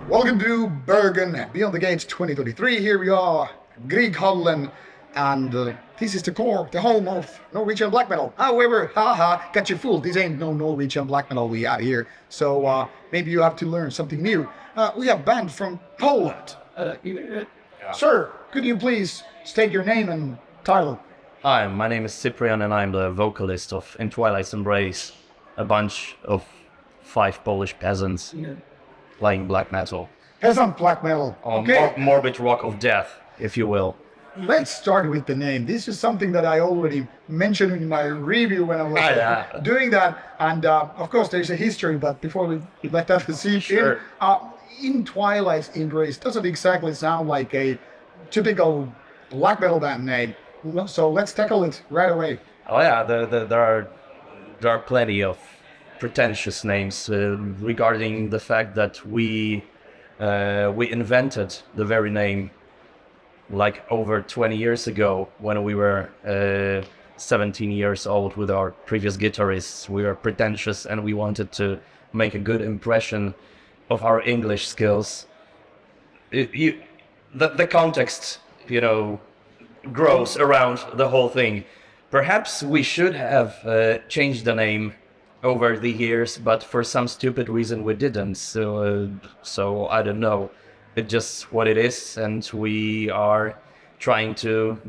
Welcome to Bergen Beyond the Gates 2023. Here we are, Grieghallen, and this is the core, the home of Norwegian black metal. However, haha, got you fooled. This ain't no Norwegian black metal we have here. So maybe you have to learn something new. We have a band from Poland. Sir, could you please state your name and title? Hi, my name is Cyprian and I'm the vocalist of In Twilight's Embrace, a bunch of 5 Polish peasants playing black metal. Peasant black metal. Okay. Morbid rock of death, if you will. Let's start with the name. This is something that I already mentioned in my review when I was doing that. And of course, there's a history, but before we let that seep in Twilight's Embrace doesn't exactly sound like a typical black metal band name. So let's tackle it right away. Oh yeah, there are plenty of pretentious names regarding the fact that we invented the very name like over 20 years ago when we were 17 years old with our previous guitarists. We were pretentious and we wanted to make a good impression of our English skills. The context, grows around the whole thing. Perhaps we should have changed the name over the years, but for some stupid reason we didn't. So I don't know. It's just what it is, and we are trying to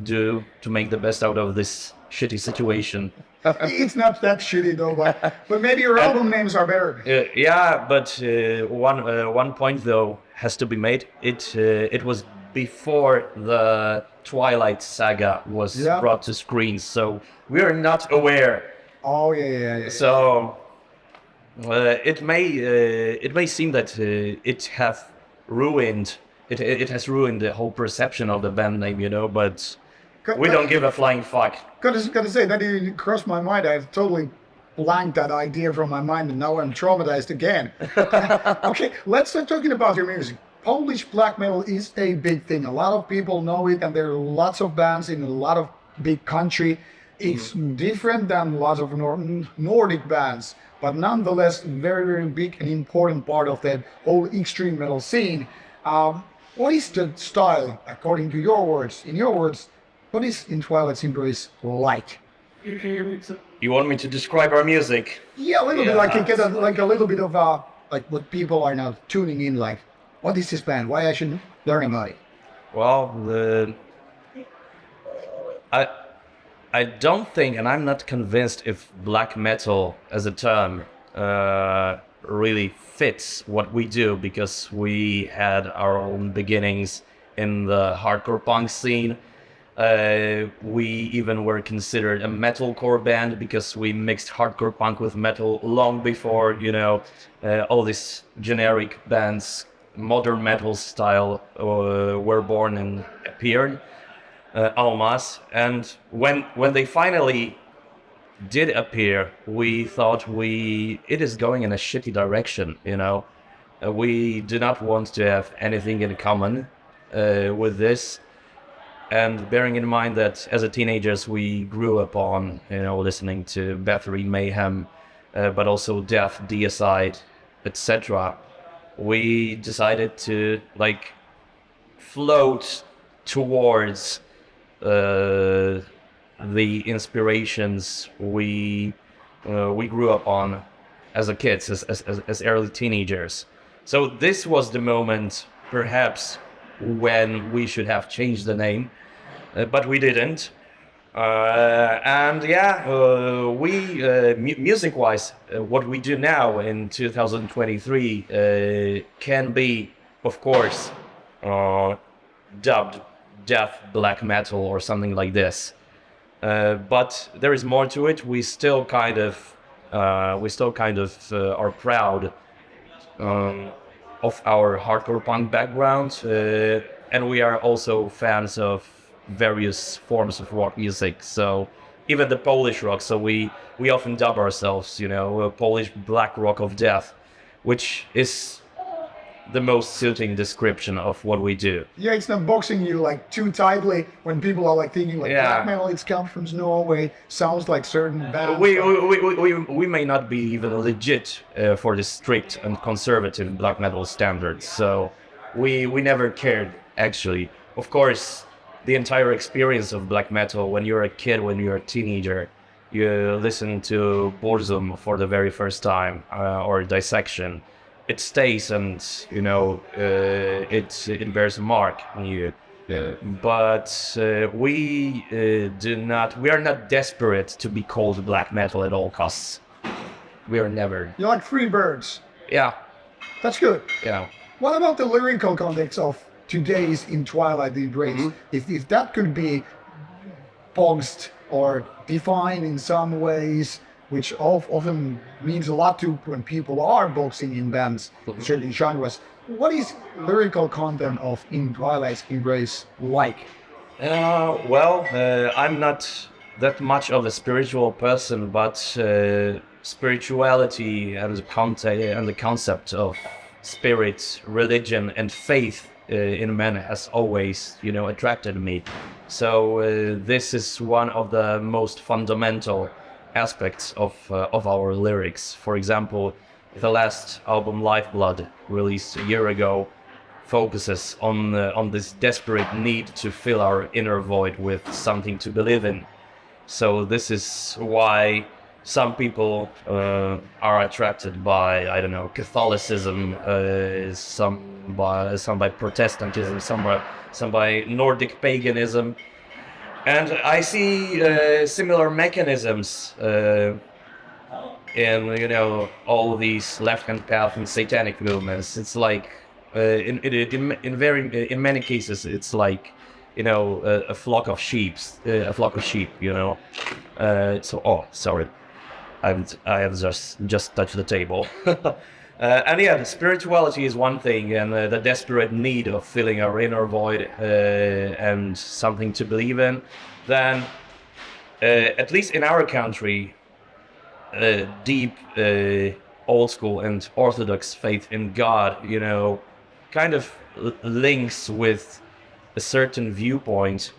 make the best out of this shitty situation. It's not that shitty though, but maybe your album names are better. But one point though has to be made. It was before the Twilight saga was brought to screen, so we are not aware. Oh yeah. So it may seem that it has ruined the whole perception of the band name, but we don't give a flying fuck. Gotta say that didn't cross my mind. I totally blanked that idea from my mind, and now I'm traumatized again. Okay, let's start talking about your music. Polish black metal is a big thing. A lot of people know it, and there are lots of bands in a lot of big country. It's different than lots of Nordic bands, but nonetheless very, very big and important part of that whole extreme metal scene. What is the style, according to your words? In your words, what is In Twilight's Embrace like? You want me to describe our music? Yeah, a little bit. Like get a little bit of like what people are now tuning in. Like, what is this band? Why I should learn about it? Well, I don't think, and I'm not convinced if black metal as a term really fits what we do, because we had our own beginnings in the hardcore punk scene. We even were considered a metalcore band because we mixed hardcore punk with metal long before, all these generic bands, modern metal style, were born and appeared. En masse. And when they finally did appear, we thought it is going in a shitty direction. We do not want to have anything in common with this. And bearing in mind that as a teenagers we grew up on listening to Bathory, Mayhem, but also Death, Deicide, etc., we decided to float towards the inspirations we grew up on as a kids, as early teenagers. So this was the moment, perhaps, when we should have changed the name, but we didn't. Music-wise, what we do now in 2023 can be, of course, dubbed death black metal or something like this, but there is more to it. We still kind of are proud of our hardcore punk background, and we are also fans of various forms of rock music. So even the Polish rock. So we often dub ourselves, Polish black rock of death, which is the most suiting description of what we do. Yeah, it's not boxing you like too tightly when people are like thinking like Yeah. black metal, it's come from Norway, sounds like certain bands. We may not be even legit for the strict and conservative black metal standards, so we never cared, actually. Of course, the entire experience of black metal, when you're a kid, when you're a teenager, you listen to Burzum for the very first time, or Dissection, it stays, and it bears a mark on you. But we are not desperate to be called black metal at all costs. We are never. You're like free birds. Yeah, That's good. yeah. What about the lyrical context of today's In Twilight the Embrace? If that could be boxed or defined in some ways, which often means a lot to when people are boxing in bands, certain genres. What is lyrical content of In Twilight's Embrace like? I'm not that much of a spiritual person, but spirituality and the concept of spirit, religion, and faith in men has always, attracted me. So this is one of the most fundamental aspects of our lyrics. For example, the last album, Lifeblood, released a year ago, focuses on this desperate need to fill our inner void with something to believe in. So this is why some people are attracted by, I don't know, Catholicism, some by Protestantism, some by Nordic paganism. And I see similar mechanisms in all these left-hand path and satanic movements. It's like in many cases it's like a flock of sheep. Sorry, I have just touched the table. And yeah, the spirituality is one thing, and the desperate need of filling our inner void and something to believe in. Then, at least in our country, deep old school and orthodox faith in God, kind of links with a certain viewpoint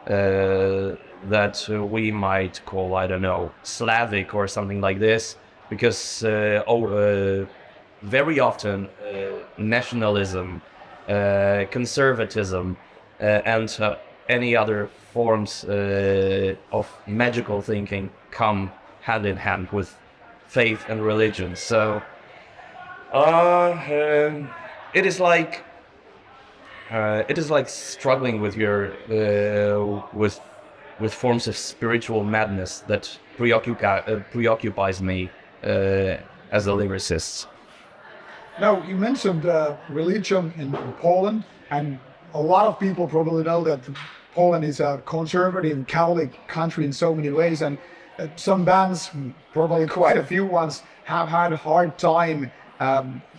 that we might call, I don't know, Slavic or something like this, because very often nationalism, conservatism, and any other forms of magical thinking come hand in hand with faith and religion. So it is like struggling with your with forms of spiritual madness that preoccupies me as a lyricist. Now, you mentioned religion in Poland, and a lot of people probably know that Poland is a conservative Catholic country in so many ways, and some bands, probably quite a few ones, have had a hard time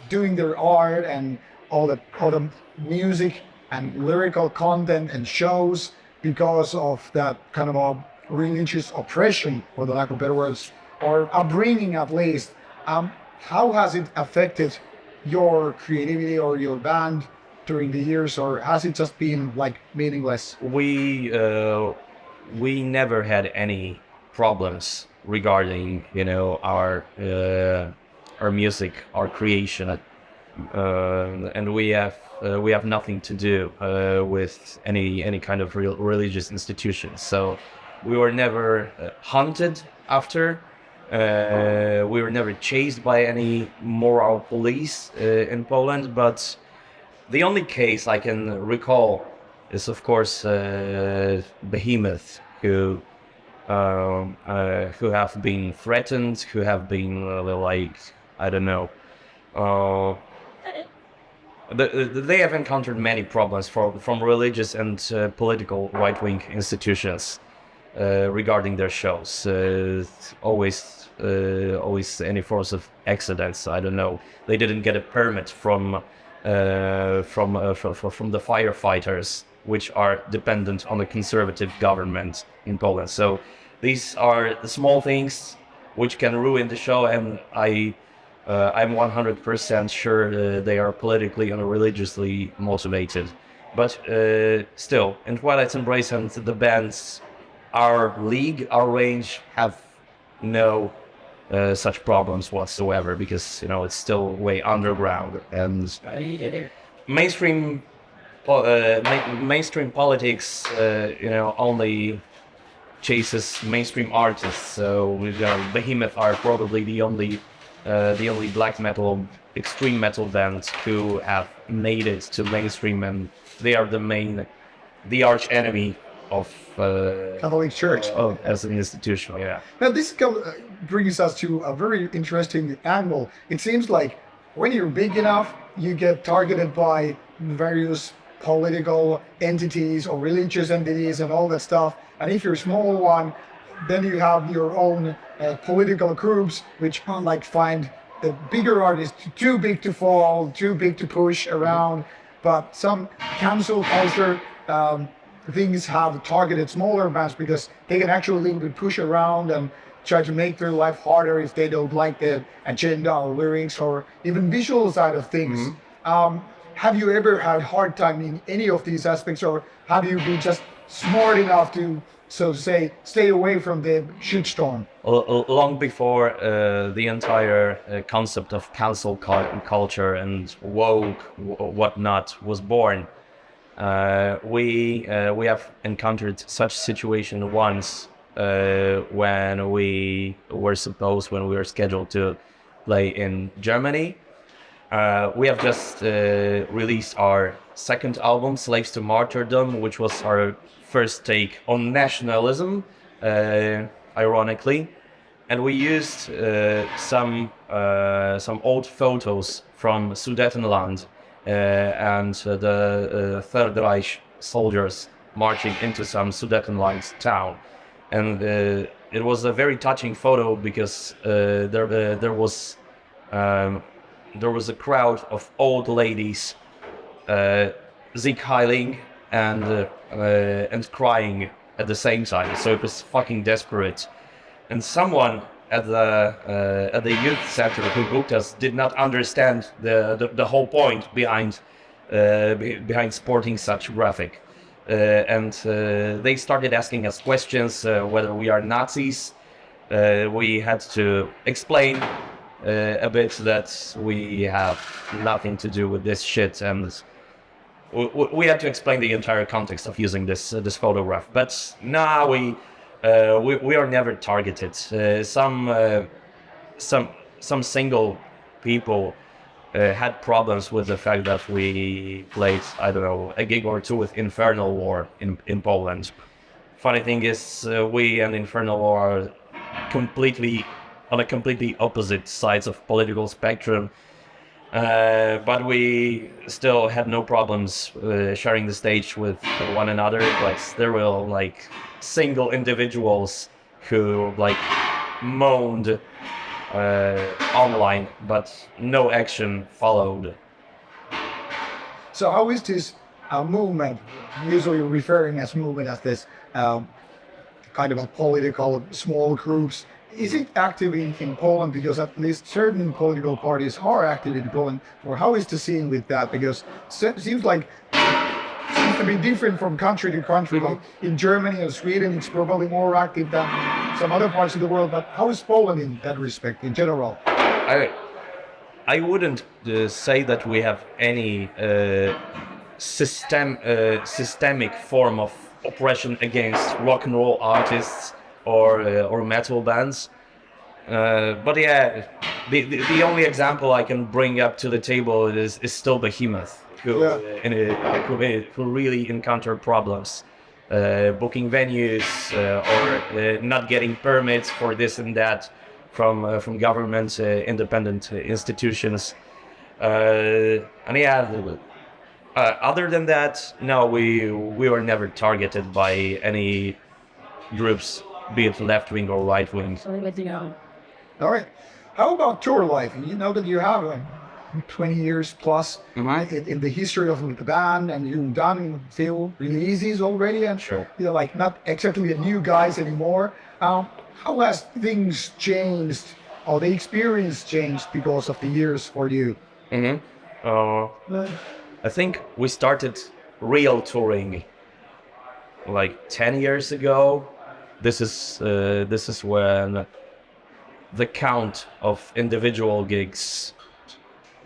doing their art and all the music and lyrical content and shows because of that kind of a religious oppression, for the lack of better words, or upbringing at least. How has it affected your creativity or your band during the years, or has it just been like meaningless? We never had any problems regarding our music, our creation, and we have nothing to do with any kind of religious institution. So we were never hunted after. We were never chased by any moral police in Poland, but the only case I can recall is, of course, Behemoth, who have been threatened, who have been they have encountered many problems from religious and political right-wing institutions regarding their shows. Always any force of accidents. I don't know. They didn't get a permit from the firefighters, which are dependent on the conservative government in Poland. So these are the small things which can ruin the show, and I I'm 100% sure they are politically and religiously motivated. But still, in Twilight's Embrace and the bands, our league, our range have no such problems whatsoever because it's still way underground and mainstream mainstream politics only chases mainstream artists. So Behemoth are probably the only black metal, extreme metal bands who have made it to mainstream, and they are the arch enemy of Catholic Church. As an institution. Yeah. Now, this brings us to a very interesting angle. It seems like when you're big enough, you get targeted by various political entities or religious entities and all that stuff. And if you're a small one, then you have your own political groups, which find the bigger artists too big to fall, too big to push around. But some cancel culture things have targeted smaller bands because they can actually push around and try to make their life harder if they don't like the agenda or lyrics or even visual side of things. Have you ever had hard time in any of these aspects, or have you been just smart enough to, so to say, stay away from the shitstorm? Long before the entire concept of cancel culture and woke whatnot was born, we have encountered such situation once when we were scheduled to play in Germany. We have just released our second album, Slaves to Martyrdom, which was our first take on nationalism, ironically, and we used some old photos from Sudetenland and the Third Reich soldiers marching into some Sudetenland town, and it was a very touching photo because there was a crowd of old ladies Sieg heiling and crying at the same time. So it was fucking desperate. And someone at the youth center who booked us did not understand the whole point behind sporting such graphic. And they started asking us questions whether we are Nazis. We had to explain a bit that we have nothing to do with this shit, and we had to explain the entire context of using this photograph. But now we are never targeted. Some single people had problems with the fact that we played, I don't know, a gig or two with Infernal War in Poland. Funny thing is, we and Infernal War are on a completely opposite sides of political spectrum, but we still had no problems sharing the stage with one another. But there were single individuals who moaned online, but no action followed. So how is this movement, usually referring as movement as this kind of a political small groups, is it active in Poland? Because at least certain political parties are active in Poland. Or how is the scene with that? Because it seems to be different from country to country. Like in Germany or Sweden, it's probably more active than some other parts of the world. But how is Poland in that respect, in general? I wouldn't say that we have any systemic form of oppression against rock and roll artists or metal bands, but yeah, the only example I can bring up to the table is still Behemoth, who really encountered problems booking venues or not getting permits for this and that from government independent institutions, and yeah. Other than that, no, we were never targeted by any groups, be it left wing or right wing. All right. How about tour life? You know that you have 20 years plus in the history of the band, and you've done a few releases already, and sure, not exactly new guys anymore. How has things changed How the experience changed because of the years for you? Mm-hmm. I think we started real touring like 10 years ago. This is when the count of individual gigs,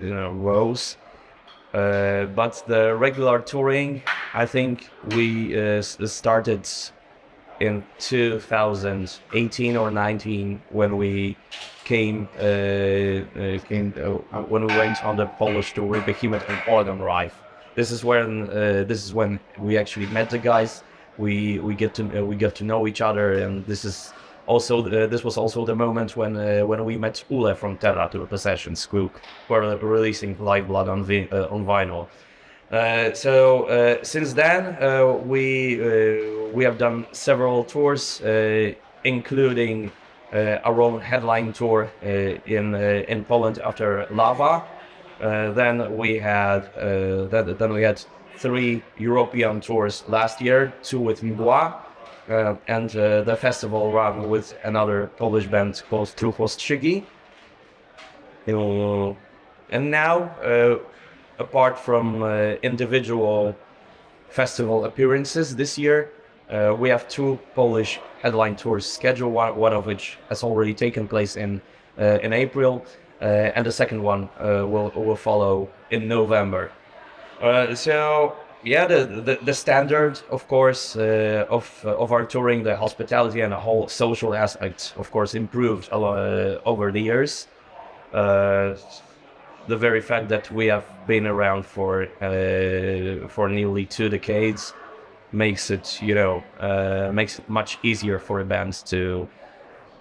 rose. But the regular touring, I think we started in 2018 or 19 when we when we went on the Polish tour, Behemoth and Organ Rife. This is when we actually met the guys. We get to know each other, and this was also the moment when we met Ule from Terra to Possessions, who were releasing Live Blood on vinyl. Since then, we have done several tours, including our own headline tour in Poland after Lava. Then we had 3 European tours last year, 2 with Mgła, and the festival run with another Polish band called Truchłostrzygi. And now, apart from individual festival appearances this year, we have 2 Polish headline tours scheduled, one of which has already taken place in April, and the second one will follow in November. The standard, of course, of our touring, the hospitality and the whole social aspect, of course, improved over the years. The very fact that we have been around for nearly 2 decades makes it much easier for bands to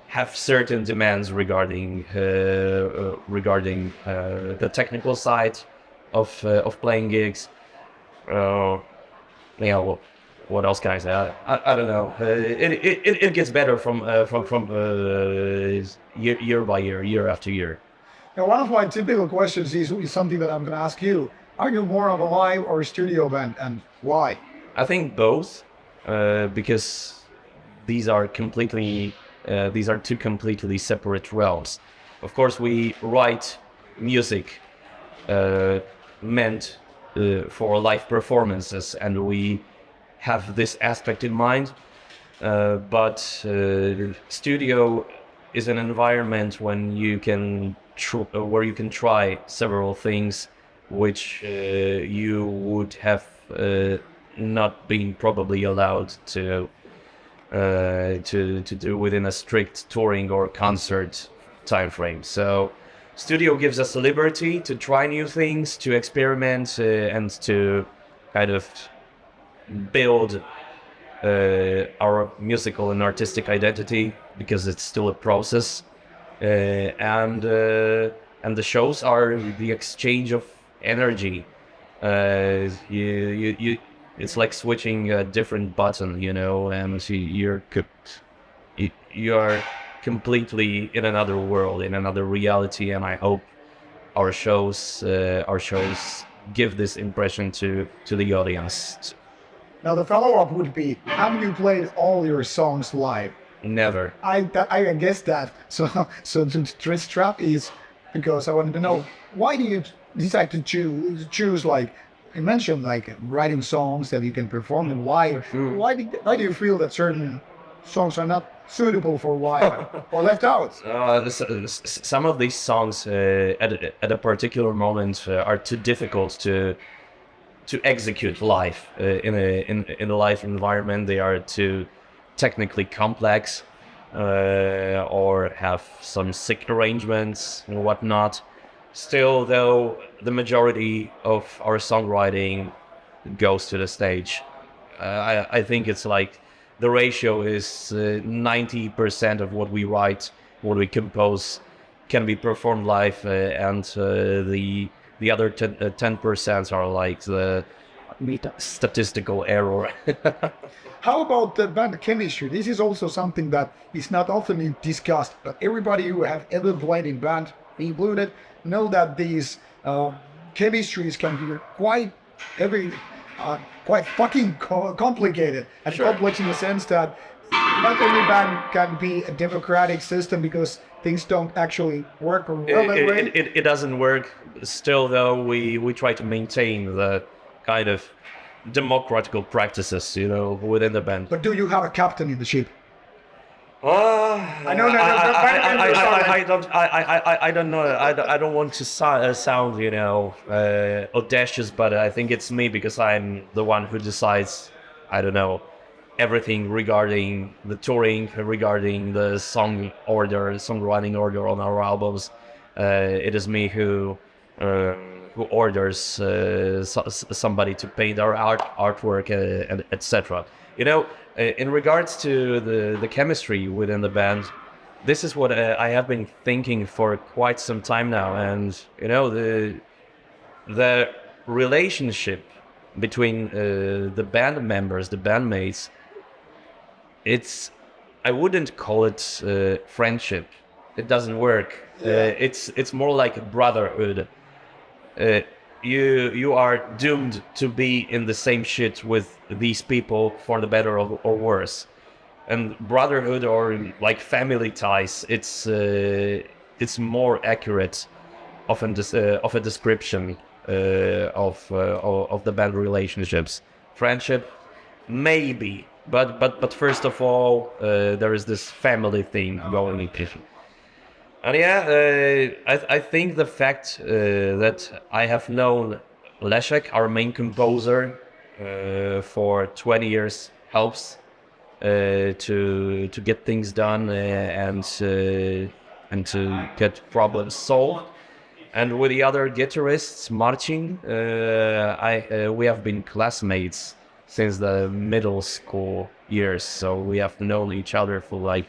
have certain demands regarding the technical side of playing gigs. What else can I say? I don't know. It gets better from year by year after year. Now, one of my typical questions is something that I'm going to ask you. Are you more of a live or a studio band, and why? I think both, because these are 2 completely separate realms. Of course, we write music meant for live performances, and we have this aspect in mind. But studio is an environment when you can where you can try several things which you would have not been probably allowed to do within a strict touring or concert time frame. So studio gives us liberty to try new things, to experiment, and to kind of build our musical and artistic identity, because it's still a process. And the shows are the exchange of energy. It's like switching a different button, and you are completely in another world, in another reality. And I hope our shows give this impression to the audience. Now, the follow-up would be: have you played all your songs live? Never. I guess that. So the trap is, because I wanted to know, why do you decide to choose like you mentioned, like writing songs that you can perform, and why do you feel that certain songs are not suitable for live or left out? Some of these songs at a particular moment are too difficult to execute live in a live environment. They are too technically complex, or have some sick arrangements and whatnot. Still, though, the majority of our songwriting goes to the stage. I think it's like the ratio is 90% of what we write, what we compose, can be performed live, and the other 10% are like the statistical error. How about the band chemistry? This is also something that is not often discussed, but everybody who have ever played in band, me included, know that these chemistries can be quite fucking complicated, and complex in the sense that not every band can be a democratic system, because things don't actually work or well that way. It doesn't work. Still, though, we try to maintain the kind of democratical practices, within the band. But do you have a captain in the ship? I know, no, I don't know. I don't want to sound, audacious, but I think it's me because I'm the one who decides. I don't know everything regarding the touring, regarding the songwriting order on our albums. It is me who orders somebody to paint our artwork and etc. In regards to the chemistry within the band, this is what I have been thinking for quite some time now, and the relationship between the band members, the bandmates, I wouldn't call it friendship. It doesn't work. It's more like brotherhood. You are doomed to be in the same shit with these people for the better or worse. And brotherhood or like family ties, it's more accurate of a description of the band relationships. Friendship, maybe, but first of all, there is this family thing going in. And I think the fact that I have known Leszek, our main composer, for 20 years helps to get things done and to get problems solved. And with the other guitarists, Marcin, we have been classmates since the middle school years, so we have known each other for like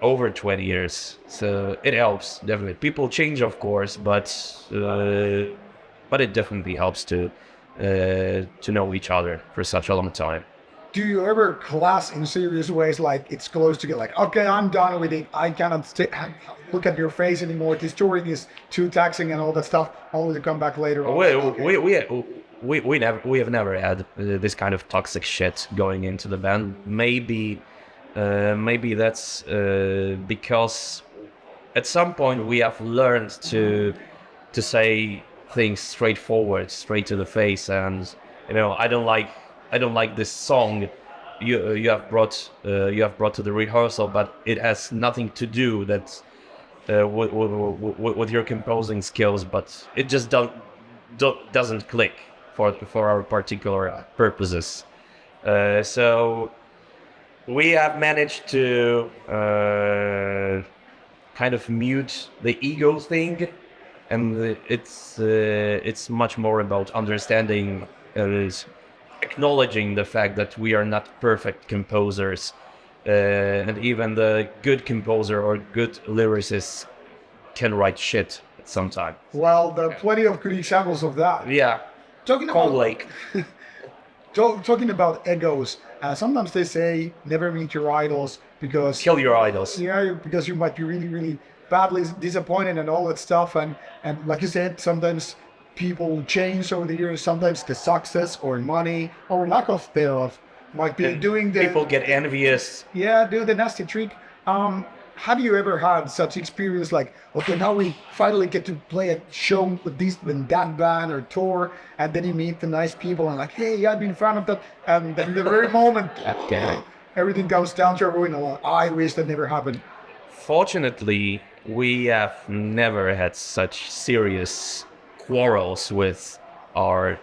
over 20 years. So it helps, definitely. People change, of course, but it definitely helps to know each other for such a long time. Do you ever clash in serious ways, like it's close to get like, okay, I'm done with it, I cannot look at your face anymore, this touring is too taxing and all that stuff, only to come back later on? We have never had this kind of toxic shit going into the band. Maybe that's because at some point we have learned to say things straightforward, straight to the face, and I don't like this song you have brought to the rehearsal, but it has nothing to do with your composing skills, but it just doesn't click for our particular purposes. So we have managed to kind of mute the ego thing, and it's much more about understanding, acknowledging the fact that we are not perfect composers, and even the good composer or good lyricist can write shit sometimes. Well, there are plenty of good examples of that. Yeah. Talking about egos, sometimes they say never meet your idols because kill your idols. Yeah, because you might be really, really badly disappointed and all that stuff. And like you said, sometimes people change over the years. Sometimes the success or money or lack of thereof might be doing the... People get envious. Yeah, do the nasty trick. Have you ever had such experience like, okay, now we finally get to play a show with this and that band or tour, and then you meet the nice people and like, hey, I've been a fan of that, and then the very moment everything goes down to ruin. I wish that never happened. Fortunately, we have never had such serious quarrels with our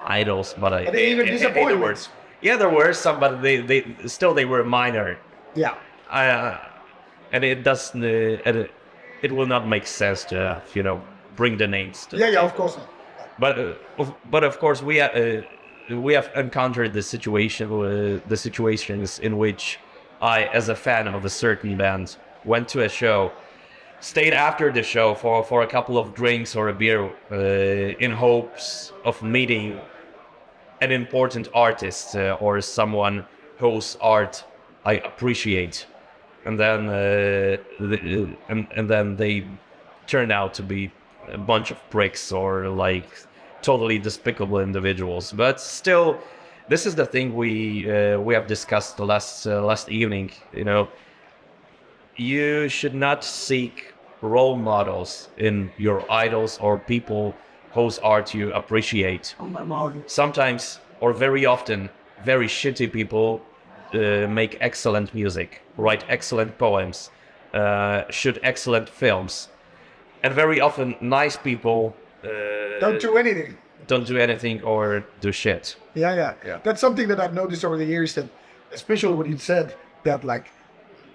idols, but even disappointments. Yeah, there were some, but they were minor. Yeah. And it doesn't. It will not make sense to bring the names. Yeah, of course. But of course we have encountered the situations in which I, as a fan of a certain band, went to a show, stayed after the show for a couple of drinks or a beer, in hopes of meeting an important artist or someone whose art I appreciate. And then and then they turn out to be a bunch of pricks or like totally despicable individuals. But still, this is the thing we have discussed last evening. you should not seek role models in your idols or people whose art you appreciate. Sometimes, or very often, very shitty people make excellent music, write excellent poems, shoot excellent films, and very often nice people Don't do anything. don't do anything or do shit. Yeah. That's something that I've noticed over the years, that especially when you said that, like,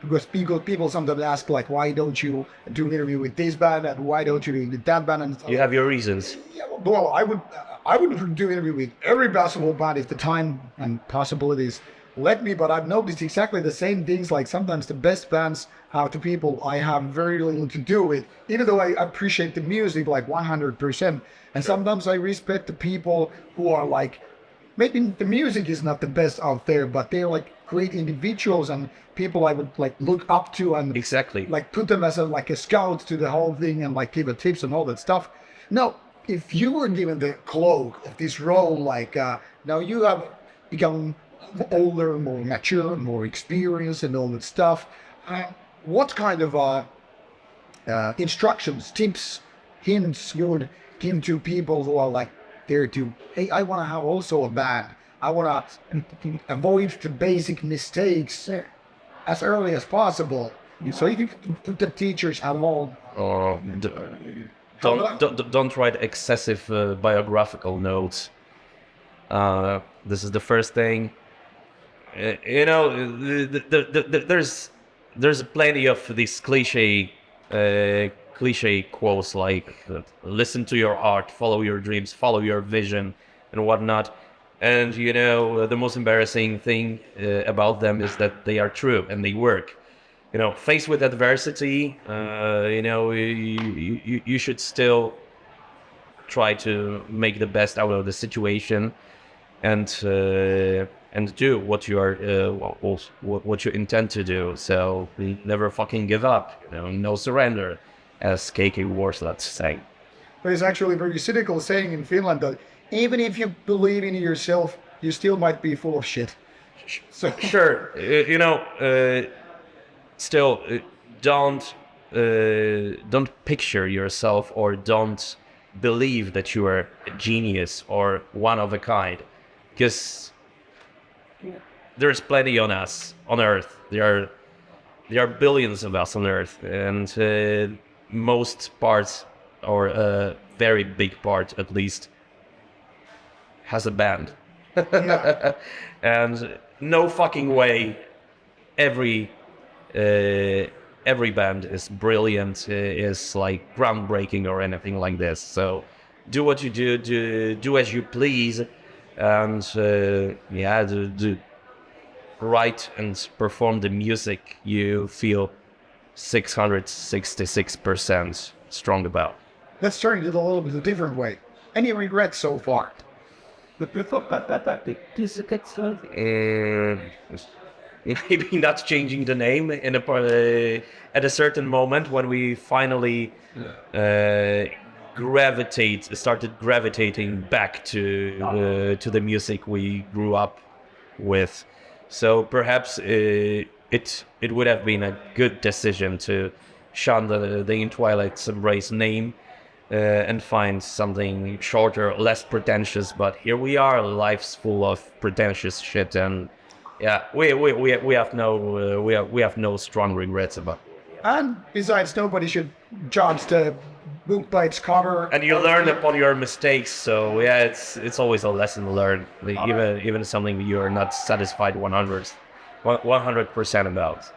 because people sometimes ask, like, why don't you do an interview with this band and why don't you do with that band? And You have your reasons. yeah, well, I would do an interview with every basketball band if the time and possibilities let me, but I've noticed exactly the same things. Like, sometimes the best bands have the people I have very little to do with, even though I appreciate the music like 100%. And sometimes I respect the people who are like, maybe the music is not the best out there, but they're like great individuals and people I would like look up to and Exactly. like put them as a scout to the whole thing and like give a tips and all that stuff. Now, if you were given the cloak of this role, like now you have become older, more mature, more experienced and all that stuff, what kind of instructions, tips, hints you would give to people who are like there to, hey, I want to have also a band. I want to avoid the basic mistakes as early as possible. So you can put the teachers at all. Or don't write excessive biographical notes. This is the first thing. There's plenty of these cliche quotes like listen to your art, follow your dreams, follow your vision, and whatnot. And the most embarrassing thing about them is that they are true and they work. Faced with adversity, you should still try to make the best out of the situation and do what you are what you intend to do. So never fucking give up. No surrender, as KK Warslats sang. There's actually a very cynical saying in Finland that even if you believe in yourself, you still might be full of shit. So Sure, still don't picture yourself or don't believe that you are a genius or one of a kind, because there's plenty on us on Earth. There are billions of us on Earth, and most parts, or a very big part at least, has a band. yeah. And no fucking way every band is brilliant, is like groundbreaking or anything like this. So do what you do as you please, and do write and perform the music you feel 666% strong about. Let's turn it a little bit a different way. Any regrets so far? Maybe not changing the name at a certain moment when we finally started gravitating back to the music we grew up with. So perhaps it would have been a good decision to shun the In Twilight's Embrace name and find something shorter, less pretentious. But here we are, life's full of pretentious shit, and yeah, we have no strong regrets about it. And besides, nobody should judge the book by its cover. And you learn upon your mistakes, so yeah, it's always a lesson learned, even something you're not satisfied 100% about.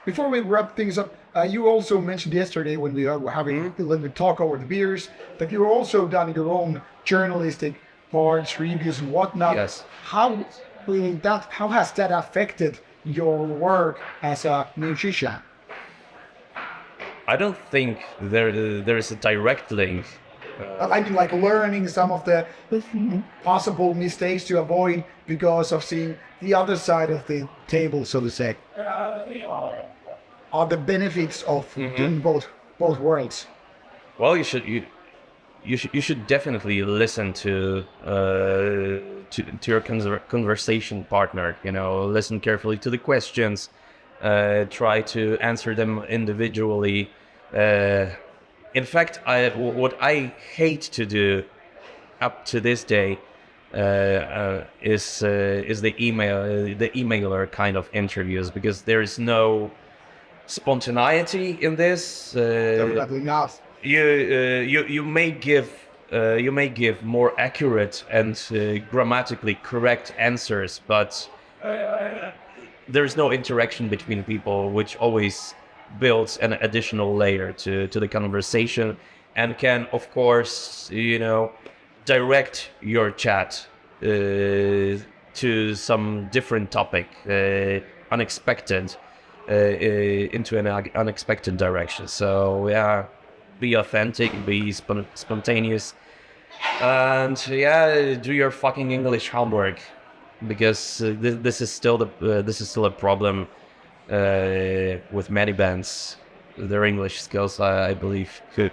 Before we wrap things up, you also mentioned yesterday when we were having a little talk over the beers that you're also done your own journalistic parts, reviews, and whatnot. Yes. How has that affected your work as a musician? I don't think there is a direct link. I mean, like learning some of the possible mistakes to avoid because of seeing the other side of the table, so to say. Are the benefits of doing both worlds? Well, you should definitely listen to your conversation partner. Listen carefully to the questions. try to answer them individually. In fact, what I hate to do up to this day is the emailer kind of interviews, because there is no spontaneity in this. Definitely not. You may give more accurate and grammatically correct answers, but there's no interaction between people, which always builds an additional layer to the conversation, and can, of course, direct your chat to some different topic, unexpected, into an unexpected direction. So yeah, be authentic, be spontaneous, and yeah, do your fucking English homework, because this is still a problem with many bands. Their English skills, I believe, could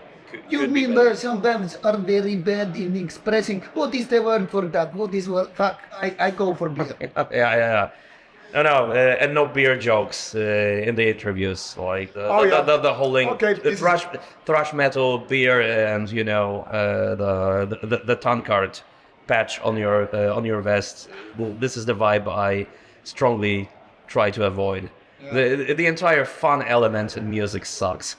You mean there some bands are very bad in expressing what is the word for that? What is what? Fuck, I go for beer. yeah. No, and no beer jokes in the interviews, like the whole link, Okay, thrash metal, beer, and the tankard patch on your vest. This is the vibe I strongly try to avoid. The entire fun element in music sucks.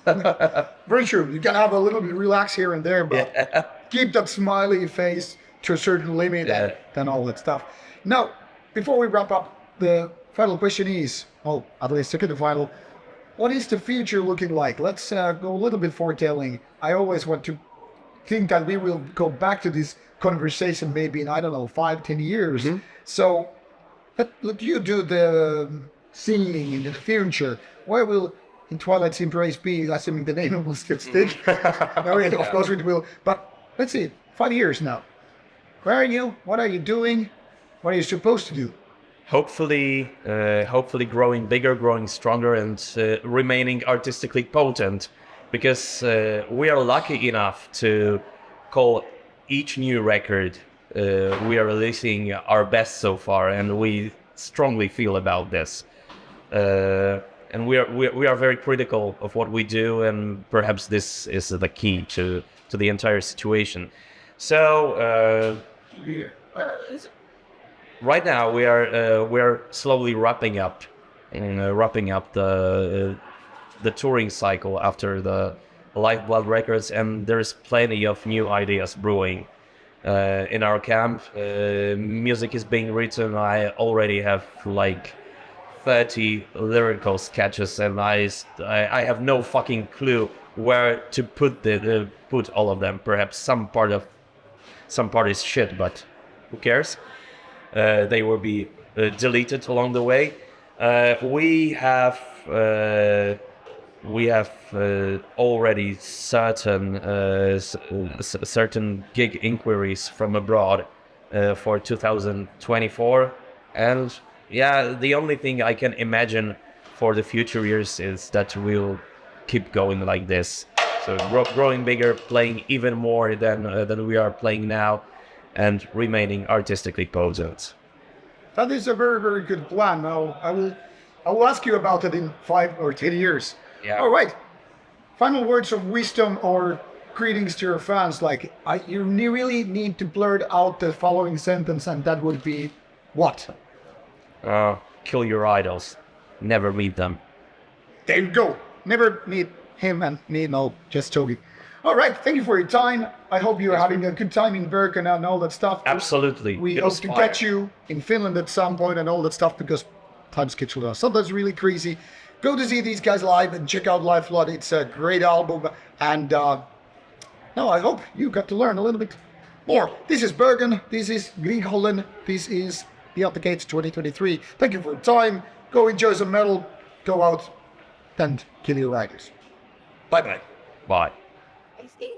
Very true. You can have a little bit relax here and there, but keep that smiley face to a certain limit and all that stuff. Now, before we wrap up, the final question is, at least second to final, what is the future looking like? Let's go a little bit foretelling. I always want to think that we will go back to this conversation maybe in, 5-10 years. Mm-hmm. So let you do the singing in the future. Where will In Twilight's Embrace be, assuming the name will still stick? No, of course it will. But let's see, 5 years now. Where are you? What are you doing? What are you supposed to do? Hopefully growing bigger, growing stronger, and remaining artistically potent, because we are lucky enough to call each new record we are releasing our best so far, and we strongly feel about this. And we are very critical of what we do, and perhaps this is the key to the entire situation. So right now we're slowly wrapping up the touring cycle after the Lifeblood records, and there's plenty of new ideas brewing in our camp. Music is being written. I already have like 30 lyrical sketches, and I have no fucking clue where to put all of them. Perhaps some part is shit, but who cares? They will be deleted along the way. We have already certain gig inquiries from abroad for 2024, and yeah, the only thing I can imagine for the future years is that we'll keep going like this. So growing bigger, playing even more than we are playing now, and remaining artistically potent. That is a very, very good plan. Now, I will ask you about it in 5 or 10 years. Yeah. All right. Final words of wisdom or greetings to your fans. Like, you really need to blurt out the following sentence, and that would be what? Kill your idols. Never meet them. There you go. Never meet him and me. No, just joking. All right. Thank you for your time. I hope you're having a good time in Bergen and all that stuff. Absolutely. We hope to catch you in Finland at some point and all that stuff, because time schedule are sometimes really crazy. Go to see these guys live and check out Lifeblood. It's a great album. And I hope you got to learn a little bit more. This is Bergen. This is Grieghollen. This is Beyond the Gates 2023. Thank you for your time. Go enjoy some metal. Go out and kill your riders. Bye-bye. Bye. I see.